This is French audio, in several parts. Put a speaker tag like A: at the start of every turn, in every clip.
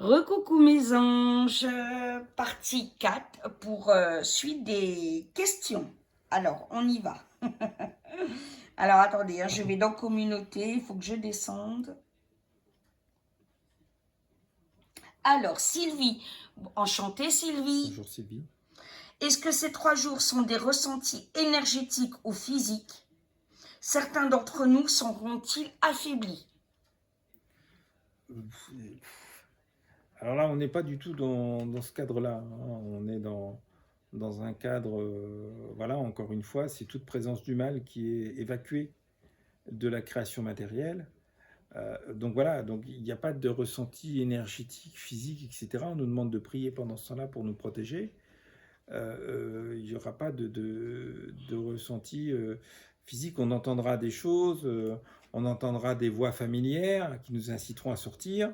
A: Recoucou mes anges, partie 4 pour suite des questions. Alors, on y va. Alors, attendez, hein, je vais dans communauté, il faut que je descende. Alors, Sylvie, enchantée Sylvie.
B: Bonjour Sylvie.
A: Est-ce que ces 3 jours sont des ressentis énergétiques ou physiques? Certains d'entre nous seront-ils affaiblis?
B: Alors là, on n'est pas du tout dans ce cadre-là, hein. On est dans un cadre, voilà, encore une fois, c'est toute présence du mal qui est évacuée de la création matérielle. Donc voilà, donc il n'y a pas de ressenti énergétique, physique, etc. On nous demande de prier pendant ce temps-là pour nous protéger. Il n'y aura pas de ressenti physique. On entendra des choses, on entendra des voix familières qui nous inciteront à sortir.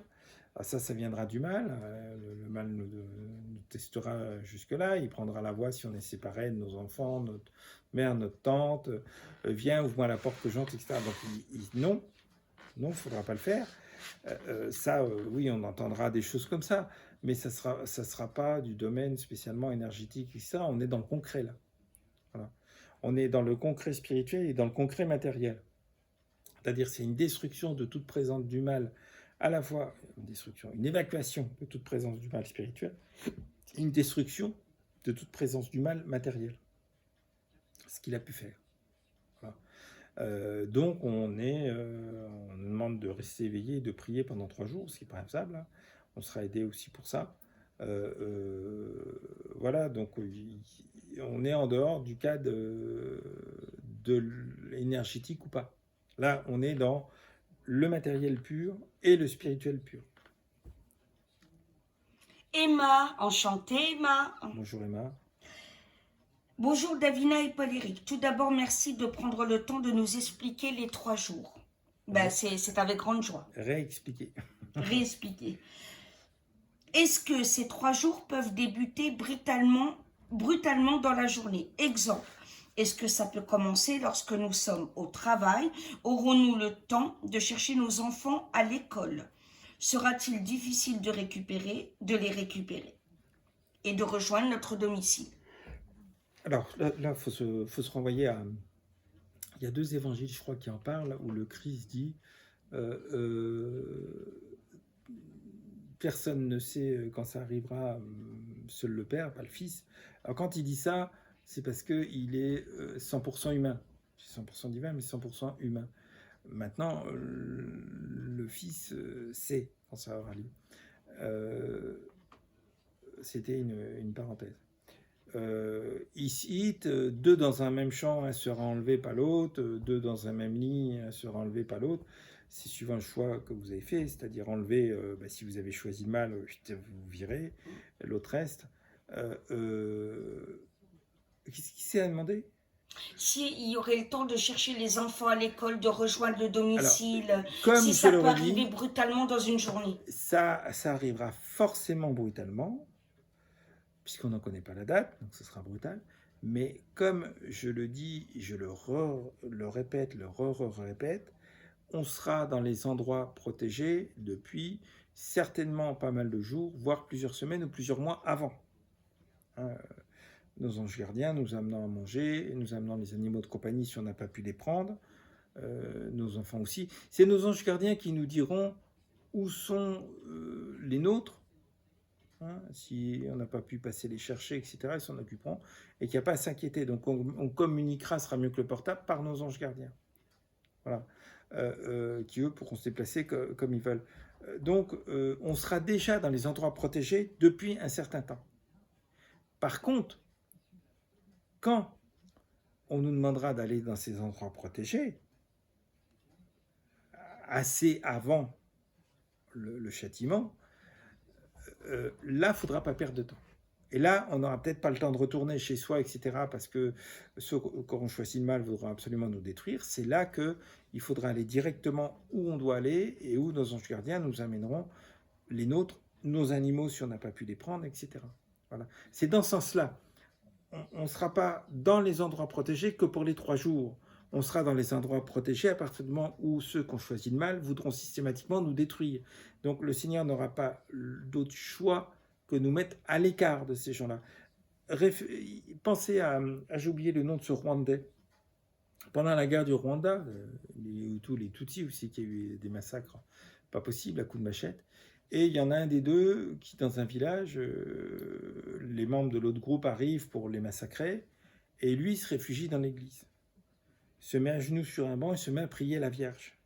B: Ah, ça viendra du mal. Le mal nous testera jusque-là. Il prendra la voix si on est séparé de nos enfants, notre mère, notre tante. Viens, ouvre-moi la porte que j'entre, etc. Donc non, il ne faudra pas le faire. Oui, on entendra des choses comme ça, mais ça sera pas du domaine spécialement énergétique, etc. On est dans le concret là. Voilà. On est dans le concret spirituel et dans le concret matériel. C'est-à-dire c'est une destruction de toute présence du mal, à la fois une destruction, une évacuation de toute présence du mal spirituel, et une destruction de toute présence du mal matériel. Ce qu'il a pu faire. Voilà. Donc on nous demande de rester éveillé et de prier pendant 3 jours, ce qui n'est pas faisable, hein. On sera aidé aussi pour ça. Voilà, donc on est en dehors du cadre de l'énergétique ou pas. Là, on est dans le matériel pur et le spirituel pur.
A: Emma, enchantée Emma.
B: Bonjour Emma.
A: Bonjour Davina et Paul-Éric. Tout d'abord, merci de prendre le temps de nous expliquer les 3 jours. Ben, c'est avec grande joie.
B: Réexpliquer.
A: Réexpliquer. Est-ce que ces 3 jours peuvent débuter brutalement dans la journée? Exemple, est-ce que ça peut commencer lorsque nous sommes au travail? Aurons-nous le temps de chercher nos enfants à l'école? Sera-t-il difficile de les récupérer et de rejoindre notre domicile?
B: Alors là, faut se renvoyer à... Il y a 2 évangiles, je crois, qui en parlent, où le Christ dit personne ne sait quand ça arrivera, seul le Père, pas le Fils. Alors quand il dit ça, c'est parce qu'il est 100% humain. C'est 100% divin, mais 100% humain. Maintenant, le Fils sait quand ça aura lieu. C'était une parenthèse. Ici, 2 dans un même champ, un sera enlevé, pas l'autre, 2 dans un même lit, un sera enlevé, pas l'autre. C'est suivant le choix que vous avez fait, c'est-à-dire enlever, si vous avez choisi le mal, vous virez, l'autre reste. Qu'est-ce qui s'est demandé?
A: S'il y aurait le temps de chercher les enfants à l'école, de rejoindre le domicile,
B: alors, comme
A: si
B: je
A: ça
B: le
A: peut
B: redis,
A: arriver brutalement dans une journée.
B: ça arrivera forcément brutalement, puisqu'on n'en connaît pas la date, donc ce sera brutal. Mais comme je le dis, je le répète, le répète, on sera dans les endroits protégés depuis certainement pas mal de jours, voire plusieurs semaines ou plusieurs mois avant. Nos anges gardiens nous amenant à manger, nous amenant les animaux de compagnie si on n'a pas pu les prendre, nos enfants aussi. C'est nos anges gardiens qui nous diront où sont les nôtres, si on n'a pas pu passer les chercher, etc., ils s'en occuperont, et qu'il n'y a pas à s'inquiéter. Donc on communiquera, sera mieux que le portable, par nos anges gardiens. Voilà. Qui eux pourront se déplacer comme ils veulent. Donc on sera déjà dans les endroits protégés depuis un certain temps. Par contre, quand on nous demandera d'aller dans ces endroits protégés, assez avant le châtiment, là, il ne faudra pas perdre de temps. Et là, on n'aura peut-être pas le temps de retourner chez soi, etc., parce que ceux qui auront choisi le mal voudront absolument nous détruire. C'est là qu'il faudra aller directement où on doit aller et où nos anges gardiens nous amèneront les nôtres, nos animaux si on n'a pas pu les prendre, etc. Voilà. C'est dans ce sens-là. On ne sera pas dans les endroits protégés que pour les 3 jours. on sera dans les endroits protégés à partir du moment où ceux qui ont choisi le mal voudront systématiquement nous détruire. Donc le Seigneur n'aura pas d'autre choix que nous mettre à l'écart de ces gens-là. Pensez à j'ai oublié le nom de ce Rwandais. Pendant la guerre du Rwanda, les Hutus, les Tutsis aussi, qui a eu des massacres pas possibles à coups de machette. Et il y en a un des deux qui, dans un village, les membres de l'autre groupe arrivent pour les massacrer, et lui il se réfugie dans l'église. Il se met à genoux sur un banc et se met à prier la Vierge.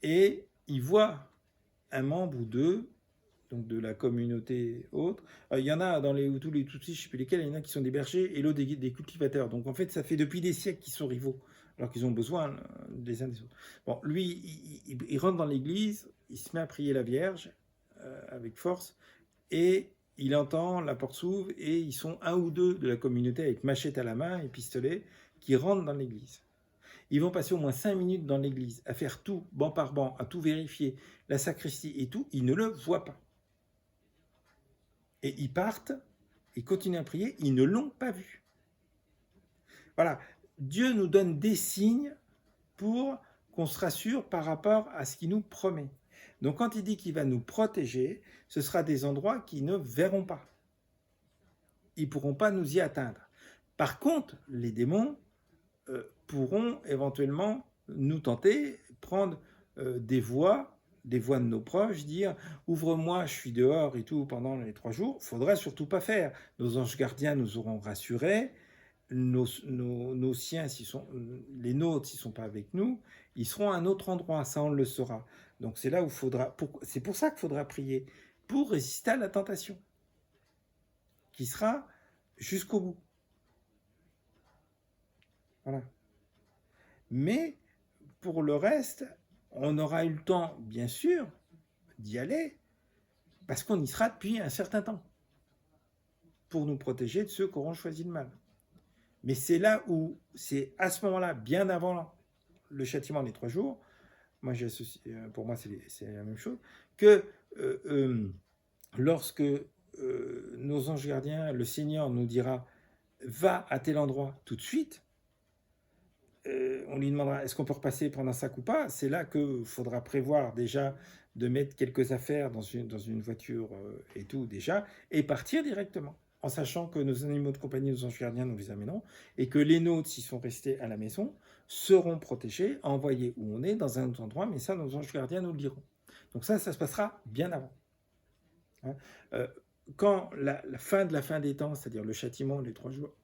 B: Et il voit un membre ou deux, donc de la communauté autre. Il y en a dans les Hutus, les Tutsis, je ne sais plus lesquels, il y en a qui sont des bergers et l'autre des cultivateurs. Donc en fait, ça fait depuis des siècles qu'ils sont rivaux, alors qu'ils ont besoin des uns des autres. Bon, lui, il rentre dans l'église, il se met à prier la Vierge avec force, et il entend la porte s'ouvre, et ils sont un ou deux de la communauté avec machette à la main et pistolet qui rentrent dans l'église. Ils vont passer au moins 5 minutes dans l'église à faire tout, banc par banc, à tout vérifier, la sacristie et tout, ils ne le voient pas. Et ils partent, ils continuent à prier, ils ne l'ont pas vu. Voilà, Dieu nous donne des signes pour qu'on se rassure par rapport à ce qu'il nous promet. Donc quand il dit qu'il va nous protéger, ce sera des endroits qu'ils ne verront pas. Ils ne pourront pas nous y atteindre. Par contre, les démons pourront éventuellement nous tenter, prendre des voies de nos proches, dire « ouvre-moi, je suis dehors et tout pendant les 3 jours », il ne faudra surtout pas faire. Nos anges gardiens nous auront rassurés, nos siens, les nôtres, s'ils ne sont pas avec nous, ils seront à un autre endroit, ça on le saura. Donc c'est là où il faudra, c'est pour ça qu'il faudra prier, pour résister à la tentation, qui sera jusqu'au bout. Voilà. Mais pour le reste, on aura eu le temps, bien sûr, d'y aller, parce qu'on y sera depuis un certain temps, pour nous protéger de ceux qui auront choisi le mal. Mais c'est là où, c'est à ce moment-là, bien avant le châtiment des 3 jours, moi pour moi c'est la même chose, que lorsque nos anges gardiens, le Seigneur nous dira « va à tel endroit tout de suite », on lui demandera est-ce qu'on peut repasser prendre un sac ou pas. C'est là qu'il faudra prévoir déjà de mettre quelques affaires dans une voiture et tout déjà, et partir directement, en sachant que nos animaux de compagnie, nos anges gardiens, nous les amèneront, et que les nôtres, s'ils sont restés à la maison, seront protégés, envoyés où on est, dans un autre endroit, mais ça, nos anges gardiens nous le diront. Donc ça se passera bien avant. Hein, quand la fin de la fin des temps, c'est-à-dire le châtiment, les 3 jours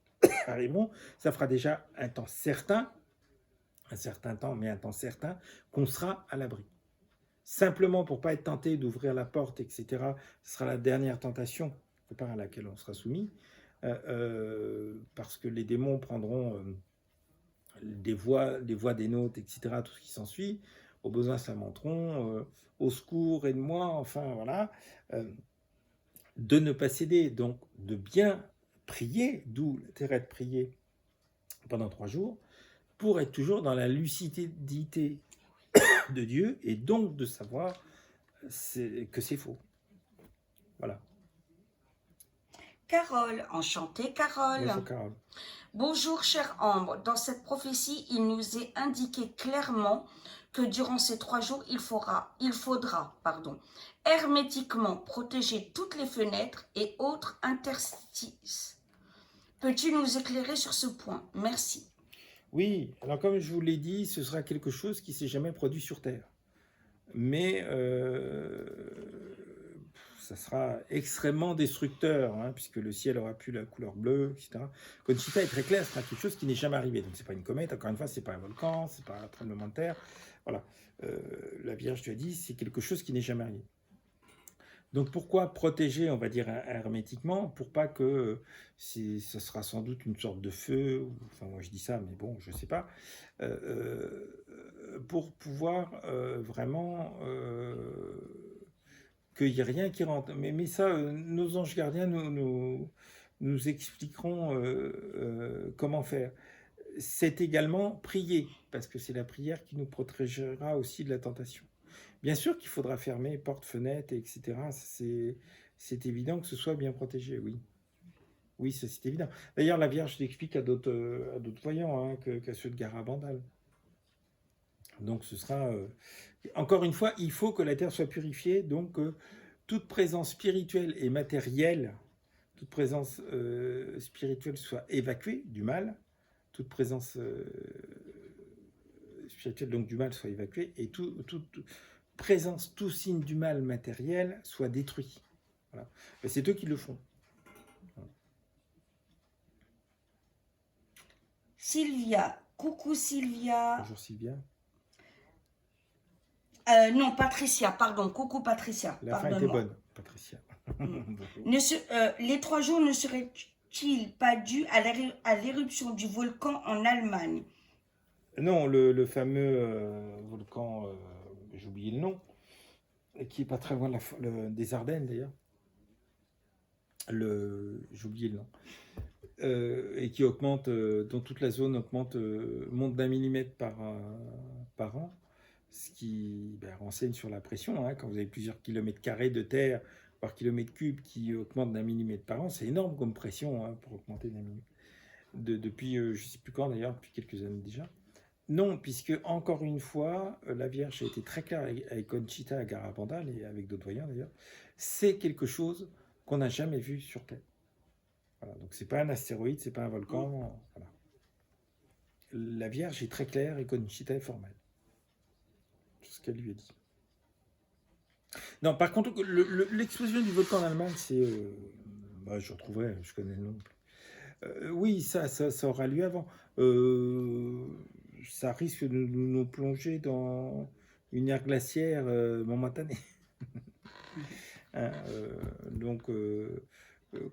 B: arriveront, ça fera déjà un temps certain qu'on sera à l'abri. Simplement pour ne pas être tenté d'ouvrir la porte, etc., ce sera la dernière tentation à laquelle on sera soumis, parce que les démons prendront des voix des nôtres, etc., tout ce qui s'ensuit, au besoin ça monteront, au secours, aide-moi, enfin voilà, de ne pas céder, donc de bien prier, d'où l'intérêt de prier pendant 3 jours, pour être toujours dans la lucidité de Dieu, et donc de savoir que c'est faux. Voilà.
A: Carole, enchantée Carole.
B: Bonjour Carole.
A: Bonjour chère Ambre, dans cette prophétie, il nous est indiqué clairement que durant ces 3 jours, il faudra hermétiquement protéger toutes les fenêtres et autres interstices. Peux-tu nous éclairer sur ce point? Merci.
B: Oui, alors comme je vous l'ai dit, ce sera quelque chose qui ne s'est jamais produit sur Terre. Mais ça sera extrêmement destructeur, hein, puisque le ciel aura plus la couleur bleue, etc. Conchita est très clair, ce sera quelque chose qui n'est jamais arrivé. Donc c'est pas une comète, encore une fois, c'est pas un volcan, c'est pas un tremblement de terre. Voilà. La Vierge lui a dit, c'est quelque chose qui n'est jamais arrivé. Donc pourquoi protéger, on va dire, hermétiquement, pour pas que ce sera sans doute une sorte de feu, enfin moi je dis ça, mais bon, je sais pas, pour pouvoir vraiment qu'il n'y ait rien qui rentre. Mais ça, nos anges gardiens nous expliqueront comment faire. C'est également prier, parce que c'est la prière qui nous protégera aussi de la tentation. Bien sûr qu'il faudra fermer portes, fenêtres, etc. C'est évident que ce soit bien protégé, oui. Oui, ça c'est évident. D'ailleurs, la Vierge l'explique à d'autres voyants, hein, qu'à ceux de Garabandal. Donc ce sera... encore une fois, il faut que la Terre soit purifiée, donc toute présence spirituelle et matérielle, toute présence spirituelle soit évacuée du mal, toute présence spirituelle donc du mal soit évacuée, et toute présence, tout signe du mal matériel soit détruit. Voilà. Ben, c'est eux qui le font.
A: Sylvia, coucou Sylvia.
B: Bonjour Sylvia.
A: Non, Patricia, pardon, coucou Patricia,
B: La fin était
A: pardonne-moi.
B: bonne, Patricia.
A: Les 3 jours ne seraient-ils pas dus à l'éruption du volcan en Allemagne?
B: Non, le fameux volcan, j'ai oublié le nom, qui est pas très loin des Ardennes d'ailleurs. J'ai oublié le nom. Et qui augmente, dont toute la zone augmente, monte d'1 millimètre par an, ce qui renseigne sur la pression. Hein, quand vous avez plusieurs kilomètres carrés de terre par kilomètre cube qui augmente d'1 millimètre par an, c'est énorme comme pression, hein, pour augmenter d'1 millimètre. Depuis, je ne sais plus quand d'ailleurs, depuis quelques années déjà. Non, puisque encore une fois, la Vierge a été très claire avec Conchita à Garabandal et avec d'autres voyants d'ailleurs. C'est quelque chose qu'on n'a jamais vu sur Terre. Voilà, donc c'est pas un astéroïde, c'est pas un volcan. Voilà. La Vierge est très claire et Conchita est formelle. C'est ce qu'elle lui a dit. Non, par contre, l'explosion du volcan en Allemagne, c'est... je retrouverai, je connais le nom. Oui, ça aura lieu avant. Ça risque de nous plonger dans une ère glaciaire momentanée. Hein, donc,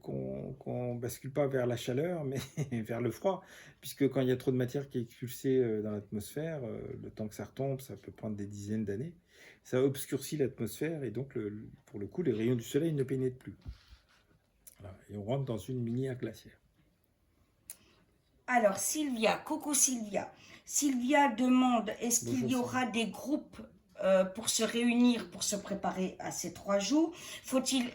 B: qu'on bascule pas vers la chaleur, mais vers le froid, puisque quand il y a trop de matière qui est expulsée dans l'atmosphère, le temps que ça retombe, ça peut prendre des dizaines d'années. Ça obscurcit l'atmosphère et donc, pour le coup, les rayons du soleil ne pénètrent plus. Voilà, et on rentre dans une mini-ère glaciaire.
A: Alors Sylvia, coucou Sylvia. Sylvia demande, est-ce qu'il y aura des groupes pour se réunir, pour se préparer à ces 3 jours? Faut-il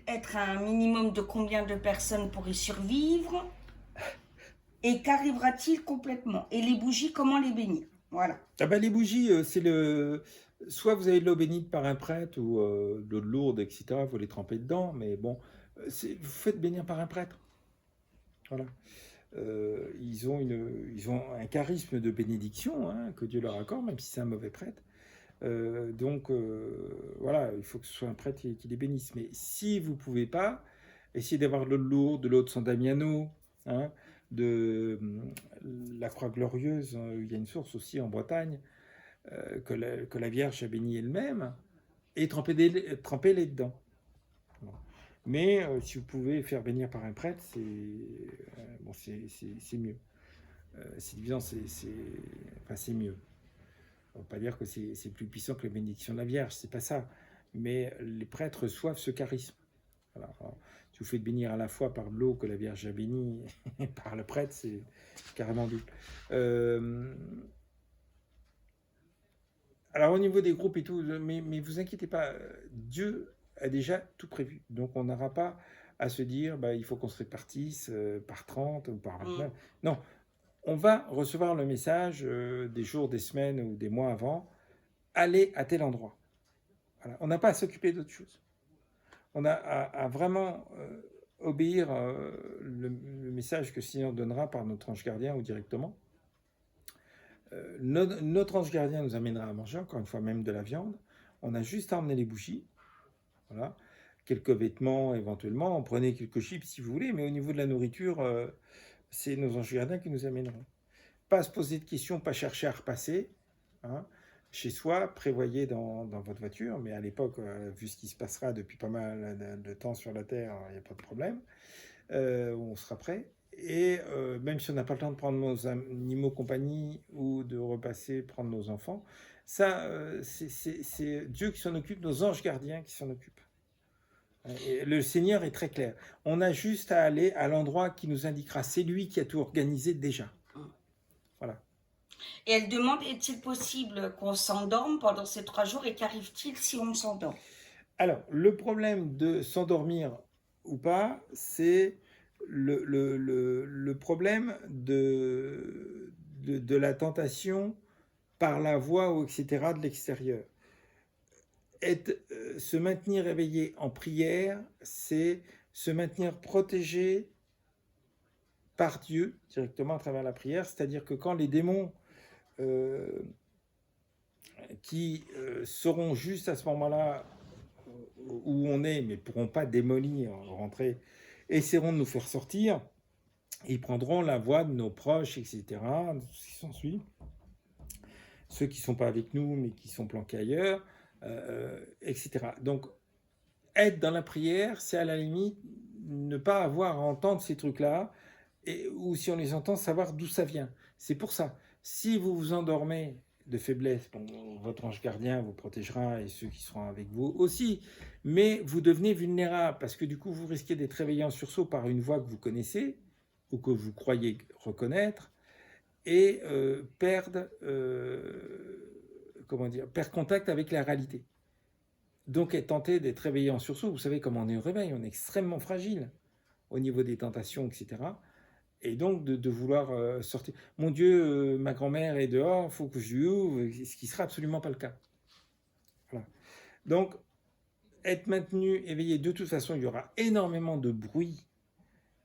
A: être à un minimum de combien de personnes pour y survivre? Et qu'arrivera-t-il complètement? Et les bougies, comment les bénir? Voilà.
B: Ah ben, les bougies, c'est le... Soit vous avez de l'eau bénite par un prêtre ou de l'eau lourde, etc. Il faut les tremper dedans, mais bon, vous faites bénir par un prêtre. Voilà. Ils ont un charisme de bénédiction, hein, que Dieu leur accorde, même si c'est un mauvais prêtre. Donc, voilà, il faut que ce soit un prêtre qui les bénisse. Mais si vous ne pouvez pas, essayez d'avoir de l'eau lourde, de l'eau de San Damiano, hein, de la Croix Glorieuse. Il y a une source aussi en Bretagne que la Vierge a bénie elle-même, et trempez-les dedans. Bon. Mais si vous pouvez faire bénir par un prêtre, c'est mieux. C'est évident, c'est mieux. On ne va pas dire que c'est plus puissant que la bénédiction de la Vierge, c'est pas ça. Mais les prêtres reçoivent ce charisme. Voilà. Alors, si vous faites bénir à la fois par l'eau que la Vierge a bénie et par le prêtre, c'est carrément double. Alors au niveau des groupes et tout, mais vous inquiétez pas, Dieu a déjà tout prévu. Donc on n'aura pas à se dire, il faut qu'on se répartisse par 30 ou par 29. Non, on va recevoir le message des jours, des semaines ou des mois avant, allez à tel endroit. Voilà. On n'a pas à s'occuper d'autre chose. On a à vraiment obéir le message que le Seigneur donnera par notre ange gardien ou directement. Notre ange gardien nous amènera à manger, encore une fois, même de la viande. On a juste à emmener les bougies. Voilà. Quelques vêtements éventuellement. On prenait quelques chips si vous voulez, mais au niveau de la nourriture, c'est nos anges gardiens qui nous amèneront. Pas se poser de questions, pas chercher à repasser. Hein. Chez soi, prévoyez dans votre voiture, mais à l'époque, vu ce qui se passera depuis pas mal de temps sur la Terre, il n'y a pas de problème. On sera prêt. Et même si on n'a pas le temps de prendre nos animaux compagnie ou de repasser, prendre nos enfants, ça, c'est Dieu qui s'en occupe, nos anges gardiens qui s'en occupent. Et le Seigneur est très clair. On a juste à aller à l'endroit qui nous indiquera. C'est lui qui a tout organisé déjà. Voilà.
A: Et elle demande, est-il possible qu'on s'endorme pendant ces 3 jours et qu'arrive-t-il si on s'endort?
B: Alors, le problème de s'endormir ou pas, c'est le problème de la tentation par la voie ou etc. de l'extérieur. Se maintenir éveillé en prière, c'est se maintenir protégé par Dieu directement à travers la prière, c'est-à-dire que quand les démons qui seront juste à ce moment-là où on est, mais ne pourront pas démolir, rentrer, essaieront de nous faire sortir, ils prendront la voie de nos proches, etc., ce qui s'ensuit, ceux qui ne sont pas avec nous, mais qui sont planqués ailleurs, etc. Donc, être dans la prière, c'est à la limite ne pas avoir à entendre ces trucs-là, ou si on les entend, savoir d'où ça vient. C'est pour ça, si vous vous endormez de faiblesse, bon, votre ange gardien vous protégera et ceux qui seront avec vous aussi, mais vous devenez vulnérable parce que du coup vous risquez d'être réveillé en sursaut par une voix que vous connaissez ou que vous croyez reconnaître et perdre contact avec la réalité. Donc être tenté d'être réveillé en sursaut, vous savez comment on est au réveil, on est extrêmement fragile au niveau des tentations, etc. Et donc de vouloir sortir. Mon Dieu, ma grand-mère est dehors, il faut que je lui ouvre, ce qui ne sera absolument pas le cas. Voilà. Donc, être maintenu éveillé, de toute façon, il y aura énormément de bruit,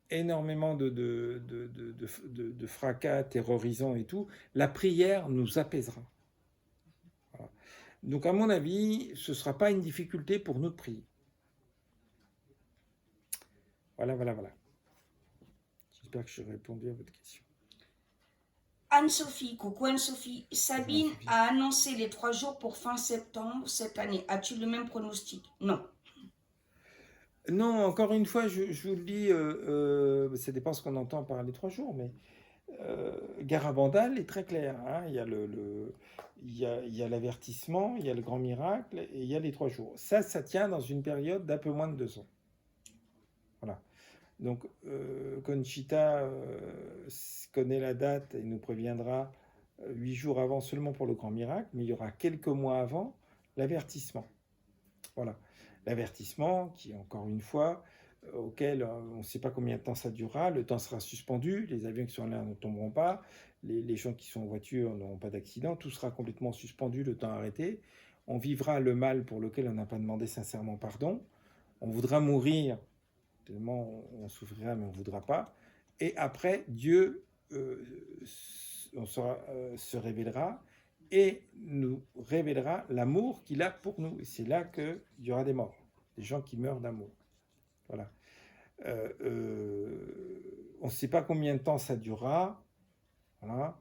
B: énormément de fracas terrorisants et tout. La prière nous apaisera. Voilà. Donc, à mon avis, ce ne sera pas une difficulté pour nous de prier. Voilà. J'espère que j'ai répondu à votre question.
A: Anne-Sophie, coucou Anne-Sophie. Sabine a annoncé les 3 jours pour fin septembre cette année. As-tu le même pronostic? Non.
B: Non, encore une fois, je vous le dis, ça dépend ce qu'on entend par les 3 jours, mais Garabandal est très clair. Hein. Il y a l'avertissement, il y a le grand miracle et il y a les 3 jours. Ça tient dans une période d'un peu moins de 2 ans. Voilà. Donc, Conchita connaît la date et nous préviendra 8 jours avant seulement pour le grand miracle, mais il y aura quelques mois avant l'avertissement. Voilà. L'avertissement qui, encore une fois, auquel on ne sait pas combien de temps ça durera, le temps sera suspendu, les avions qui sont en l'air ne tomberont pas, les gens qui sont en voiture n'auront pas d'accident, tout sera complètement suspendu, le temps arrêté. On vivra le mal pour lequel on n'a pas demandé sincèrement pardon. On voudra mourir, tellement on souffrira, mais on ne voudra pas. Et après, Dieu se révélera et nous révélera l'amour qu'il a pour nous. Et c'est là qu'il y aura des morts, des gens qui meurent d'amour. Voilà. On ne sait pas combien de temps ça durera. Voilà.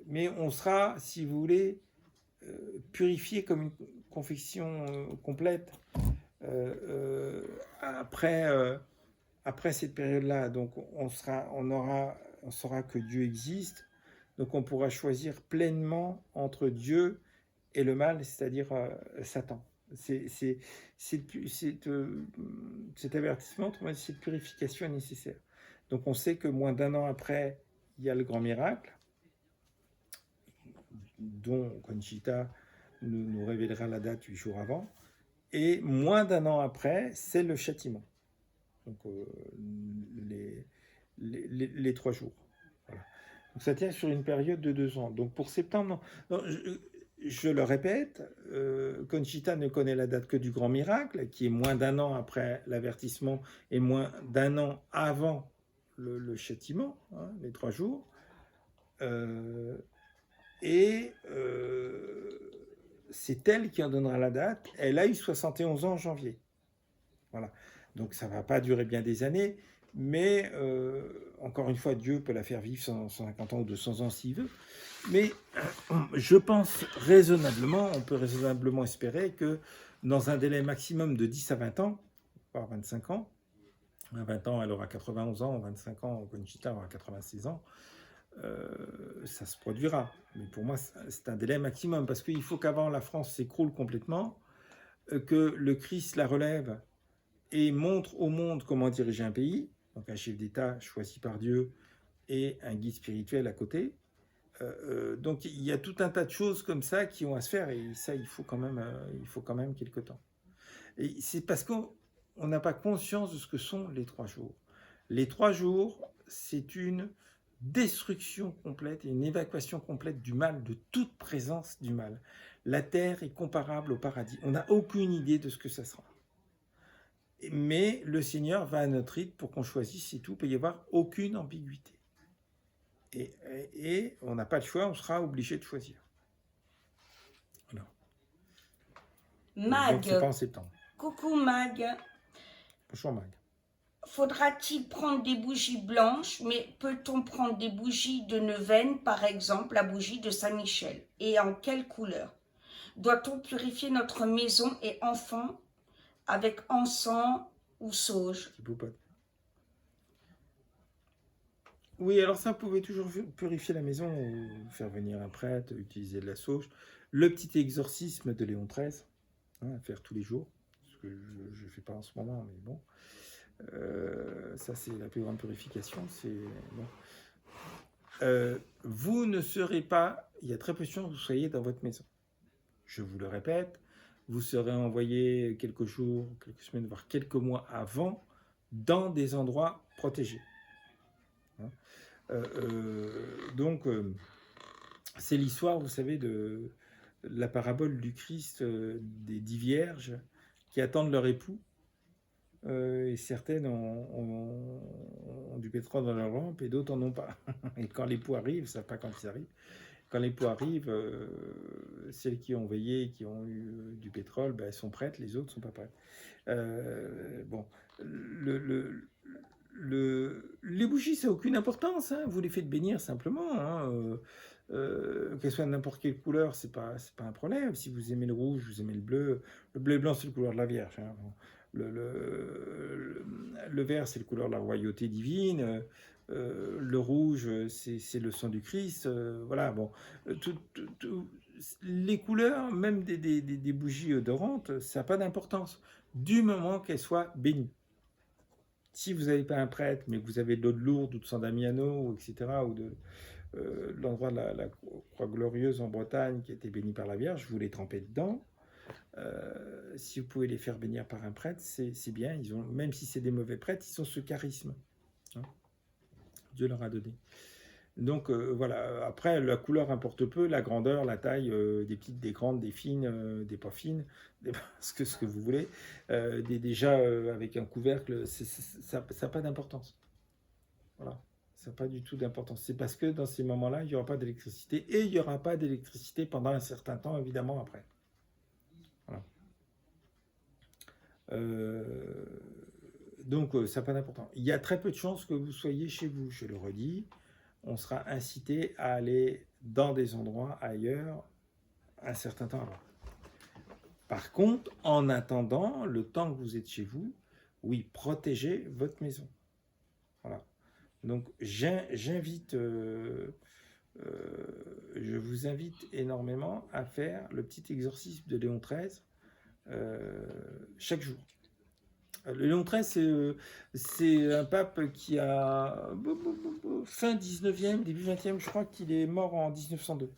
B: Mais on sera, si vous voulez, purifié comme une confection complète après cette période-là. Donc on saura que Dieu existe. Donc on pourra choisir pleinement entre Dieu et le mal, c'est-à-dire Satan. Cet avertissement, cette purification est nécessaire. Donc on sait que moins d'1 an après, il y a le grand miracle, dont Conchita nous révélera la date 8 jours avant, et moins d'1 an après, c'est le châtiment. Donc les 3 jours. Voilà. Donc ça tient sur une période de 2 ans. Donc pour septembre, non, je le répète, Conchita ne connaît la date que du grand miracle, qui est moins d'1 an après l'avertissement et moins d'1 an avant le châtiment, hein, les 3 jours. C'est elle qui en donnera la date. Elle a eu 71 ans en janvier. Voilà. Donc ça ne va pas durer bien des années, mais encore une fois, Dieu peut la faire vivre 150 ans ou 200 ans s'il veut. Mais je pense on peut raisonnablement espérer que dans un délai maximum de 10 à 20 ans, voire 25 ans, à 20 ans elle aura 91 ans, 25 ans Conchita aura 86 ans, ça se produira. Mais pour moi, c'est un délai maximum, parce qu'il faut qu'avant la France s'écroule complètement, que le Christ la relève et montre au monde comment diriger un pays, donc un chef d'État choisi par Dieu et un guide spirituel à côté. Donc il y a tout un tas de choses comme ça qui ont à se faire, et ça il faut quand même quelque temps. Et c'est parce qu'on on n'a pas conscience de ce que sont les 3 jours. Les 3 jours, c'est une destruction complète et une évacuation complète du mal, de toute présence du mal. La terre est comparable au paradis. On n'a aucune idée de ce que ça sera. Mais le Seigneur va à notre rythme pour qu'on choisisse et tout. Il ne peut y avoir aucune ambiguïté. Et on n'a pas le choix, on sera obligé de choisir. Voilà. Donc c'est pas en septembre.
A: Coucou Mag.
B: Bonjour Mag.
A: Faudra-t-il prendre des bougies blanches, mais peut-on prendre des bougies de neuvaine, par exemple la bougie de Saint-Michel? Et en quelle couleur? Doit-on purifier notre maison et enfants avec encens ou sauge?
B: Oui, alors ça, vous pouvez toujours purifier la maison, ou faire venir un prêtre, utiliser de la sauge. Le petit exorcisme de Léon XIII, à faire tous les jours, ce que je ne fais pas en ce moment, mais bon. Ça, c'est la plus grande purification. Bon. Vous ne serez pas, il y a très peu de chances que vous soyez dans votre maison. Je vous le répète, vous serez envoyé quelques jours, quelques semaines, voire quelques mois avant, dans des endroits protégés. Donc, c'est l'histoire, vous savez, de la parabole du Christ, des 10 vierges qui attendent leur époux. Et certaines ont du pétrole dans leur lampe et d'autres n'en ont pas. Et quand l'époux arrive, ils ne savent pas quand ils arrivent. Quand l'époux arrive, celles qui ont veillé, qui ont eu du pétrole, ben, elles sont prêtes, les autres ne sont pas prêtes. Bon, les bougies, ça n'a aucune importance. Hein. Vous les faites bénir simplement. Hein. Qu'elles soient de n'importe quelle couleur, c'est pas un problème. Si vous aimez le rouge, vous aimez le bleu. Le bleu et blanc, c'est la couleur de la Vierge. Hein. Le vert, c'est la couleur de la royauté divine. Le rouge, c'est le sang du Christ. Voilà, bon. Les couleurs, même des bougies odorantes, ça n'a pas d'importance, du moment qu'elles soient bénies. Si vous n'avez pas un prêtre, mais que vous avez de l'eau de Lourdes ou de San Damiano, etc., ou de l'endroit de la Croix Glorieuse en Bretagne qui a été béni par la Vierge, vous les trempez dedans. Si vous pouvez les faire bénir par un prêtre, c'est bien. Ils ont, même si c'est des mauvais prêtres, ils ont ce charisme. Hein. Dieu leur a donné. Donc voilà, après la couleur importe peu, la grandeur, la taille, des petites, des grandes, des fines, des pas fines, ce que vous voulez, déjà avec un couvercle, ça n'a pas d'importance. Voilà, ça n'a pas du tout d'importance. C'est parce que dans ces moments-là, il n'y aura pas d'électricité et il n'y aura pas d'électricité pendant un certain temps, évidemment, après. Voilà. Donc ça n'a pas d'importance. Il y a très peu de chances que vous soyez chez vous, je le redis. On sera incité à aller dans des endroits ailleurs un certain temps avant. Par contre, en attendant, le temps que vous êtes chez vous, oui, protégez votre maison. Voilà. Donc, je vous invite énormément à faire le petit exorcisme de Léon XIII chaque jour. Le Léon XIII, c'est un pape qui a fin 19e, début 20e, je crois qu'il est mort en 1902.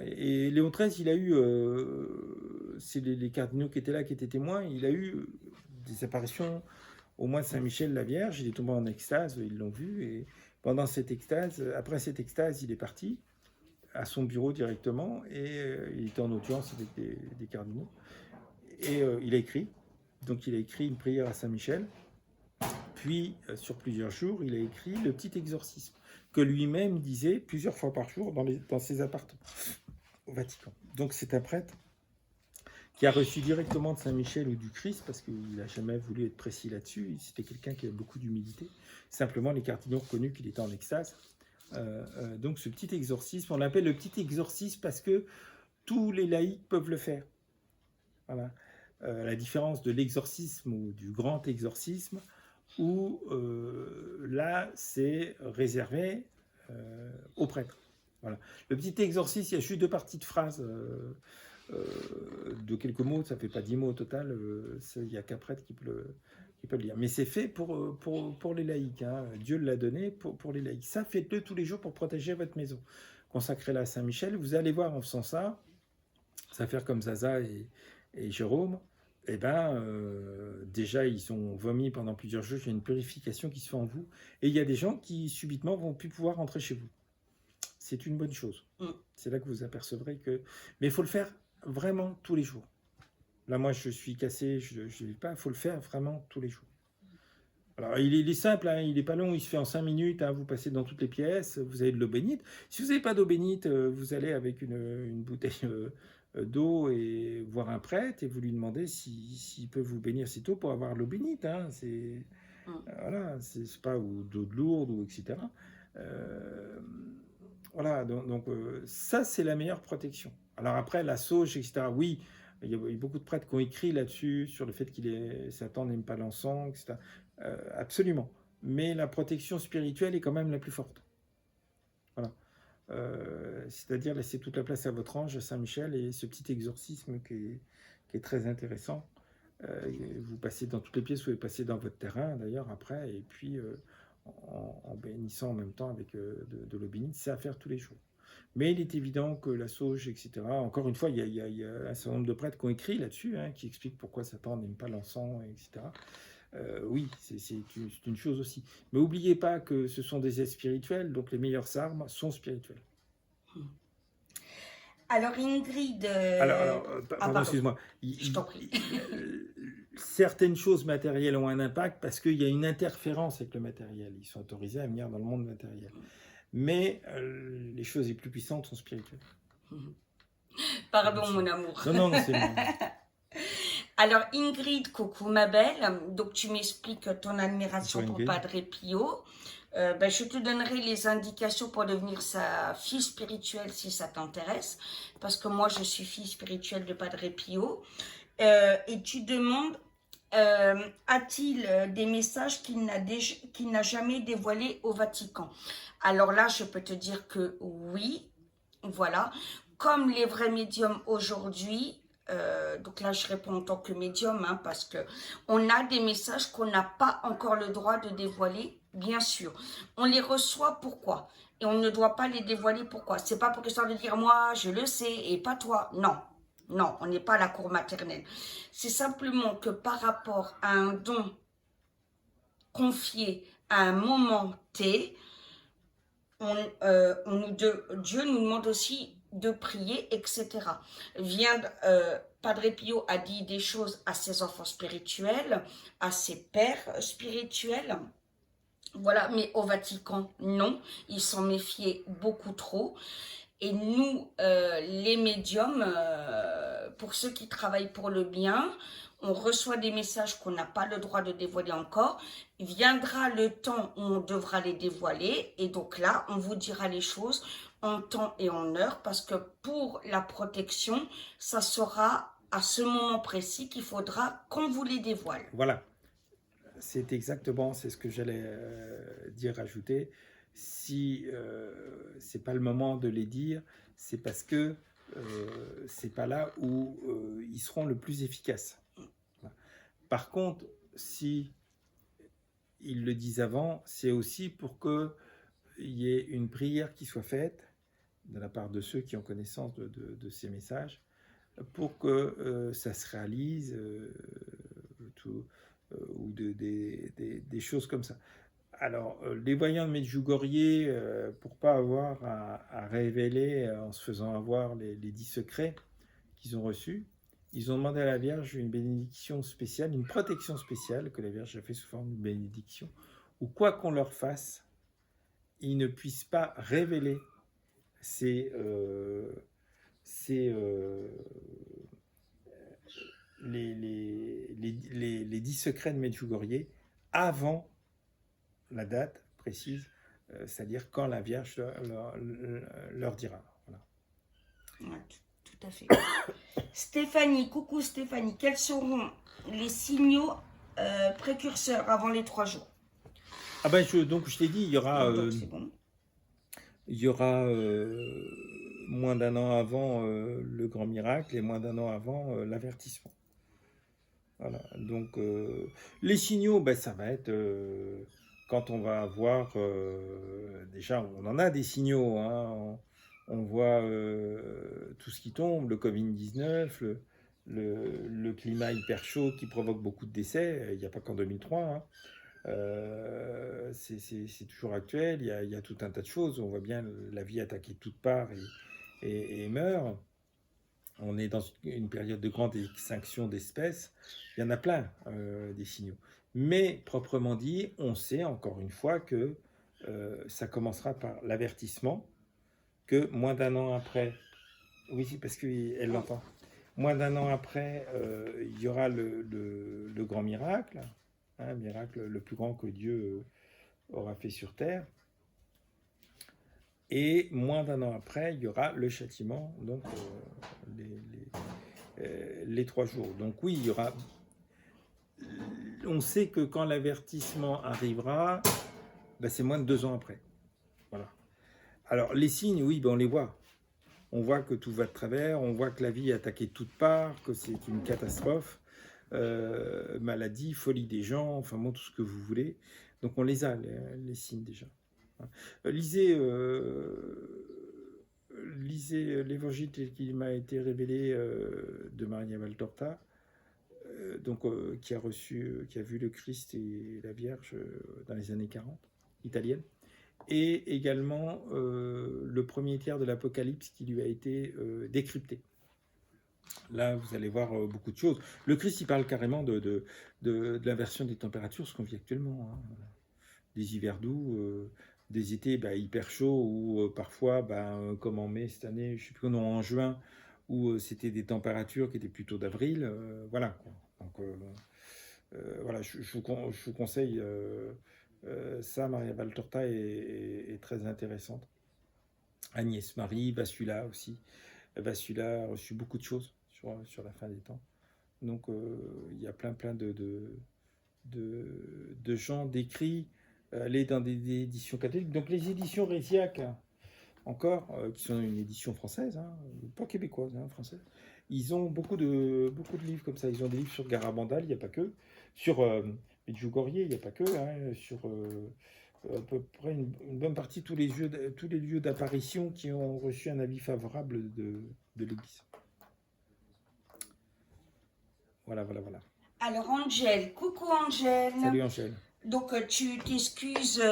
B: Et Léon XIII, il a eu, c'est les cardinaux qui étaient là, qui étaient témoins, il a eu des apparitions au mois de Saint-Michel la Vierge, il est tombé en extase, ils l'ont vu, et pendant cette extase, après cette extase, il est parti à son bureau directement, et il était en audience avec des cardinaux, et il a écrit. Donc il a écrit une prière à Saint-Michel, puis sur plusieurs jours, il a écrit le petit exorcisme, que lui-même disait plusieurs fois par jour dans ses appartements au Vatican. Donc c'est un prêtre qui a reçu directement de Saint-Michel ou du Christ, parce qu'il n'a jamais voulu être précis là-dessus, c'était quelqu'un qui avait beaucoup d'humilité, simplement les cardinaux reconnus qu'il était en extase. Donc ce petit exorcisme, on l'appelle le petit exorcisme parce que tous les laïcs peuvent le faire. Voilà. La différence de l'exorcisme ou du grand exorcisme, où là, c'est réservé aux prêtres. Voilà. Le petit exorcisme, il y a juste 2 parties de phrases de quelques mots, ça ne fait pas 10 mots au total, il n'y a qu'un prêtre qui peut le lire. Mais c'est fait pour les laïcs, hein. Dieu l'a donné pour les laïcs. Ça, faites-le tous les jours pour protéger votre maison. Consacrez-la à Saint-Michel, vous allez voir en faisant ça, ça va faire comme Zaza et Jérôme, eh ben, déjà, ils ont vomi pendant plusieurs jours, il y a une purification qui se fait en vous, et il y a des gens qui, subitement, vont plus pouvoir rentrer chez vous. C'est une bonne chose. C'est là que vous apercevrez que... Mais il faut le faire vraiment tous les jours. Là, moi, je suis cassé, je ne vis pas, il faut le faire vraiment tous les jours. Alors, il est simple, hein, il n'est pas long, il se fait en 5 minutes, hein, vous passez dans toutes les pièces, vous avez de l'eau bénite. Si vous n'avez pas d'eau bénite, vous allez avec une bouteille d'eau et voir un prêtre et vous lui demandez s'il peut vous bénir cette eau pour avoir l'eau bénite. Hein, voilà, c'est pas ou d'eau de Lourdes, ou etc. Voilà, donc ça, c'est la meilleure protection. Alors après, la sauge, etc., oui, il y a beaucoup de prêtres qui ont écrit là-dessus, sur le fait Satan n'aime pas l'encens, etc. Absolument. Mais la protection spirituelle est quand même la plus forte. Voilà. C'est-à-dire laisser toute la place à votre ange, à Saint-Michel, et ce petit exorcisme qui est très intéressant. Vous passez dans toutes les pièces, vous pouvez passer dans votre terrain d'ailleurs après, et puis en bénissant en même temps avec de l'eau bénite, c'est à faire tous les jours. Mais il est évident que la sauge, etc., encore une fois, il y a un certain nombre de prêtres qui ont écrit là-dessus, hein, qui expliquent pourquoi Satan n'aime pas l'encens, etc. Oui, c'est une chose aussi. Mais n'oubliez pas que ce sont des êtres spirituels, donc les meilleures armes sont spirituelles.
A: Alors Ingrid...
B: pardon, excuse-moi.
A: Je t'en prie.
B: Certaines choses matérielles ont un impact parce qu'il y a une interférence avec le matériel. Ils sont autorisés à venir dans le monde matériel. Mais les choses les plus puissantes sont spirituelles.
A: Pardon, mon amour.
B: Non, c'est bon.
A: Alors Ingrid, coucou ma belle. Donc tu m'expliques ton admiration pour Padre Pio. Je te donnerai les indications pour devenir sa fille spirituelle si ça t'intéresse. Parce que moi, je suis fille spirituelle de Padre Pio. Et tu demandes, a-t-il des messages qu'il n'a jamais dévoilés au Vatican? Alors là, je peux te dire que oui, voilà. Comme les vrais médiums aujourd'hui, donc là, je réponds en tant que médium, hein, parce que on a des messages qu'on n'a pas encore le droit de dévoiler, bien sûr. On les reçoit, pourquoi? Et on ne doit pas les dévoiler, pourquoi? C'est pas pour histoire de dire, moi, je le sais, et pas toi. Non. Non, on n'est pas à la cour maternelle. C'est simplement que par rapport à un don confié à un moment T, Dieu nous demande aussi de prier, etc. Padre Pio a dit des choses à ses enfants spirituels, à ses pères spirituels. Voilà, mais au Vatican, non. Ils s'en méfiaient beaucoup trop. Et nous, les médiums, pour ceux qui travaillent pour le bien, on reçoit des messages qu'on n'a pas le droit de dévoiler encore. Viendra le temps où on devra les dévoiler. Et donc là, on vous dira les choses en temps et en heure. Parce que pour la protection, ça sera à ce moment précis qu'il faudra qu'on vous les dévoile.
B: Voilà. C'est exactement, c'est ce que j'allais dire, ajouter. Si c'est pas le moment de les dire, c'est parce que c'est pas là où ils seront le plus efficaces. Par contre, si ils le disent avant, c'est aussi pour qu'il y ait une prière qui soit faite de la part de ceux qui ont connaissance de ces messages, pour que ça se réalise, ou des choses comme ça. Alors, les voyants de Medjugorje, pour pas avoir à révéler en se faisant avoir les 10 secrets qu'ils ont reçus, ils ont demandé à la Vierge une bénédiction spéciale, une protection spéciale que la Vierge a fait sous forme de bénédiction, où quoi qu'on leur fasse, ils ne puissent pas révéler les 10 secrets de Medjugorje avant la date précise, c'est-à-dire quand la Vierge leur dira. Voilà.
A: Ouais, tout à fait. Stéphanie, coucou Stéphanie, quels seront les signaux précurseurs avant les 3 jours?
B: Ah ben donc je t'ai dit, il y aura,
A: bon.
B: il y aura moins d'un an avant le grand miracle et moins d'un an avant l'avertissement. Voilà, donc les signaux, ben, ça va être quand on va avoir, déjà on en a des signaux, hein, on voit tout ce qui tombe, le Covid-19, le climat hyper chaud qui provoque beaucoup de décès. Il n'y a pas qu'en 2003, hein. C'est toujours actuel. Il y a tout un tas de choses. On voit bien la vie attaquer de toutes parts et meurt. On est dans une période de grande extinction d'espèces. Il y en a plein, des signaux. Mais, proprement dit, on sait encore une fois que ça commencera par l'avertissement, que moins d'un an après, oui, c'est parce qu'elle l'entend, moins d'un an après, il y aura le grand miracle, hein, miracle le plus grand que Dieu aura fait sur terre. Et moins d'un an après, il y aura le châtiment, donc les 3 jours. Donc oui, il y aura... On sait que quand l'avertissement arrivera, ben c'est moins de 2 ans après. Voilà. Alors les signes, oui, ben on les voit. On voit que tout va de travers, on voit que la vie est attaquée de toutes parts, que c'est une catastrophe, maladie, folie des gens, enfin bon, tout ce que vous voulez. Donc on les a, les signes déjà. Lisez l'évangile tel qu'il m'a été révélé de Maria Valtorta, qui a vu le Christ et la Vierge dans les années 40, italienne, et également le premier tiers de l'Apocalypse qui lui a été décrypté. Là, vous allez voir beaucoup de choses. Le Christ, il parle carrément de l'inversion des températures, ce qu'on vit actuellement, hein. Des hivers doux, des étés hyper chauds, ou parfois, comme en mai cette année, je ne sais plus, non, en juin, où c'était des températures qui étaient plutôt d'avril. Voilà, quoi. Donc, voilà, je vous conseille ça. Maria Valtorta est très intéressante. Agnès Marie, Vassula aussi. Vassula a reçu beaucoup de choses sur la fin des temps. Donc, il y a plein de gens d'écrits. Aller dans des éditions catholiques. Donc les éditions Résiac, encore, qui sont une édition française, hein, pas québécoise, hein, française, ils ont beaucoup de livres comme ça. Ils ont des livres sur Garabandal, il n'y a pas que. Sur Medjugorje, il n'y a pas que. Hein, sur à peu près une bonne partie, tous les lieux d'apparition qui ont reçu un avis favorable de l'Église. Voilà.
A: Alors Angèle, coucou Angèle.
B: Salut Angèle.
A: Donc tu t'excuses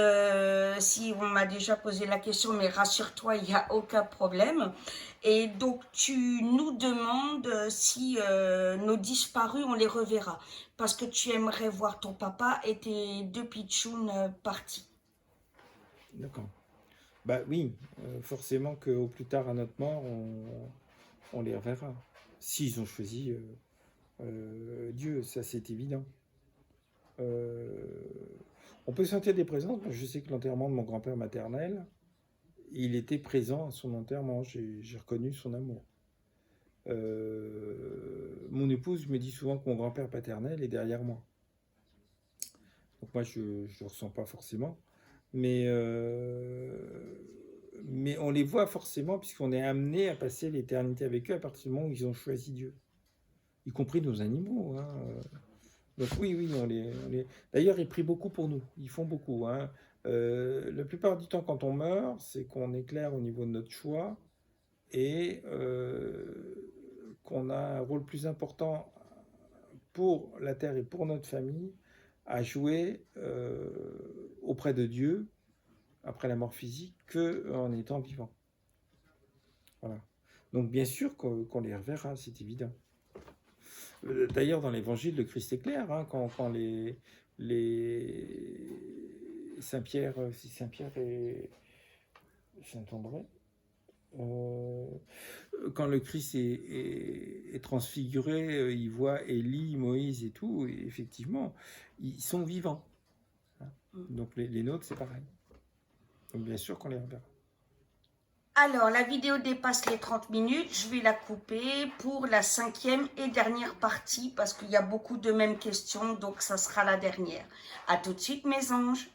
A: si on m'a déjà posé la question, mais rassure-toi, il n'y a aucun problème. Et donc tu nous demandes si nos disparus, on les reverra. Parce que tu aimerais voir ton papa et tes 2 pitchouns partis.
B: D'accord. Bah oui, forcément qu'au plus tard à notre mort, on les reverra. S'ils ont choisi Dieu, ça c'est évident. On peut sentir des présences. Je sais que l'enterrement de mon grand-père maternel, il était présent à son enterrement. J'ai reconnu son amour. Mon épouse me dit souvent que mon grand-père paternel est derrière moi. Donc moi, je ne le ressens pas forcément. Mais on les voit forcément puisqu'on est amené à passer l'éternité avec eux à partir du moment où ils ont choisi Dieu. Y compris nos animaux, hein. Donc oui, on les... D'ailleurs, ils prient beaucoup pour nous. Ils font beaucoup, hein. La plupart du temps, quand on meurt, c'est qu'on est clair au niveau de notre choix et qu'on a un rôle plus important pour la terre et pour notre famille à jouer auprès de Dieu après la mort physique qu'en étant vivant. Voilà. Donc bien sûr qu'on les reverra, c'est évident. D'ailleurs, dans l'Évangile, le Christ est clair, hein, quand les Saint-Pierre, si Saint-Pierre et Saint-André, quand le Christ est transfiguré, il voit Élie, Moïse et tout, et effectivement, ils sont vivants. Hein. Donc les nôtres, c'est pareil. Donc bien sûr qu'on les reverra.
A: Alors, la vidéo dépasse les 30 minutes. Je vais la couper pour la 5e et dernière partie parce qu'il y a beaucoup de mêmes questions, donc ça sera la dernière. À tout de suite, mes anges.